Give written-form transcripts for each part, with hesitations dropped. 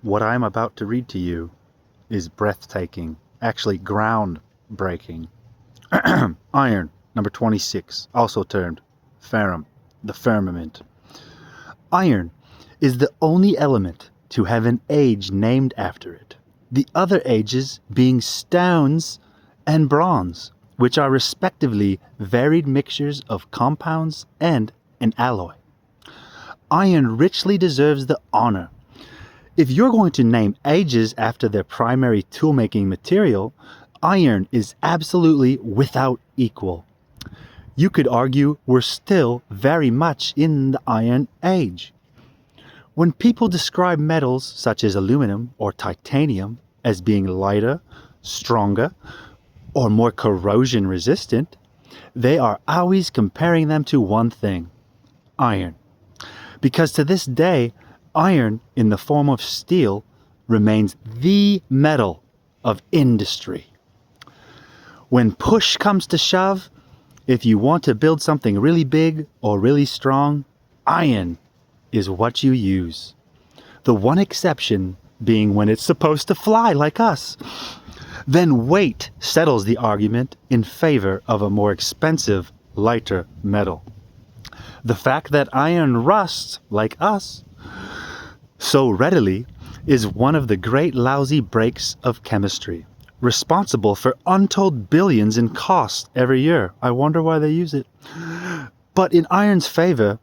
What I'm about to read to you is breathtaking, actually groundbreaking. Iron, number 26, also termed ferrum, the firmament. Iron is the only element to have an age named after it, the other ages being stones and bronze, which are respectively varied mixtures of compounds and an alloy. Iron richly deserves the honor. If you're going to name ages after their primary tool-making material, iron is absolutely without equal. You could argue we're still very much in the Iron Age. When people describe metals such as aluminum or titanium as being lighter, stronger, or more corrosion resistant, they are always comparing them to one thing: iron. Because to this day, iron in the form of steel remains the metal of industry. When push comes to shove, if you want to build something really big or really strong, iron is what you use. The one exception being when it's supposed to fly like us. Then weight settles the argument in favor of a more expensive, lighter metal. The fact that iron rusts like us so readily is one of the great lousy breaks of chemistry, responsible for untold billions in cost every year. I wonder why they use it. But in iron's favor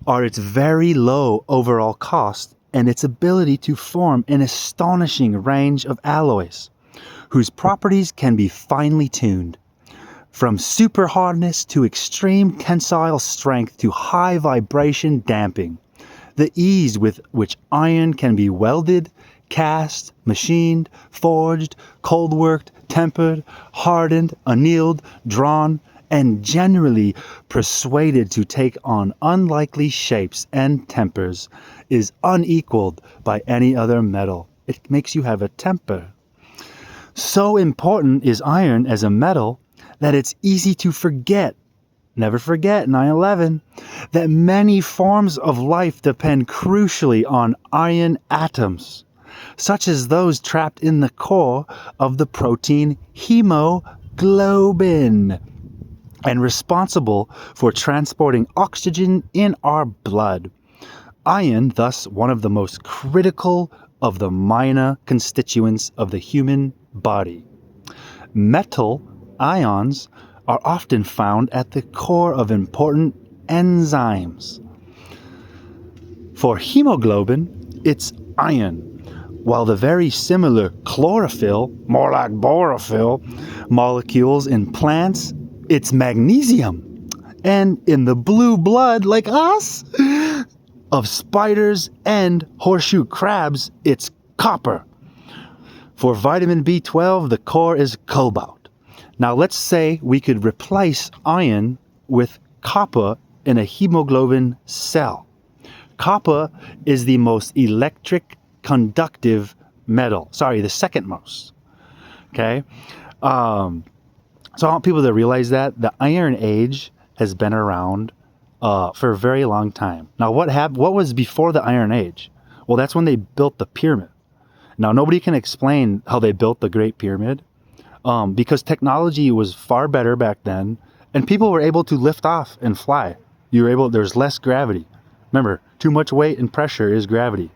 are its very low overall cost and its ability to form an astonishing range of alloys, whose properties can be finely tuned. From super hardness to extreme tensile strength to high vibration damping, the ease with which iron can be welded, cast, machined, forged, cold worked, tempered, hardened, annealed, drawn, and generally persuaded to take on unlikely shapes and tempers is unequaled by any other metal. It makes you have a temper. So important is iron as a metal that it's easy to forget. Never forget 9/11, that many forms of life depend crucially on iron atoms, such as those trapped in the core of the protein hemoglobin, and responsible for transporting oxygen in our blood. Iron, thus, one of the most critical of the minor constituents of the human body. Metal ions are often found at the core of important enzymes. For hemoglobin, it's iron, while the very similar chlorophyll, more like borophyll, molecules in plants, it's magnesium. And in the blue blood, like us, of spiders and horseshoe crabs, it's copper. For vitamin B12, the core is cobalt. Now let's say we could replace iron with copper in a hemoglobin cell. Copper is the most electric conductive metal. Sorry, the second most. Okay? So I want people to realize that the Iron Age has been around for a very long time. Now what was before the Iron Age? Well, that's when they built the pyramid. Now nobody can explain how they built the Great Pyramid. Because technology was far better back then, and people were able to lift off and fly. There's less gravity. Remember, too much weight and pressure is gravity.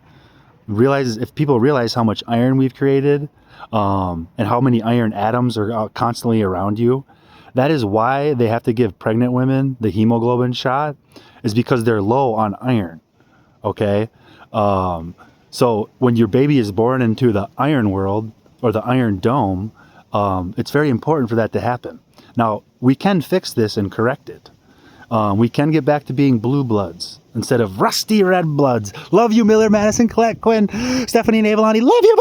If people realize how much iron we've created, and how many iron atoms are constantly around you, that is why they have to give pregnant women the hemoglobin shot, is because they're low on iron. Okay? So when your baby is born into the iron world, or the iron dome, it's very important for that to happen. Now, we can fix this and correct it. We can get back to being blue bloods instead of rusty red bloods. Love you, Miller, Madison, Colette, Quinn, Stephanie, Navalani. Love you,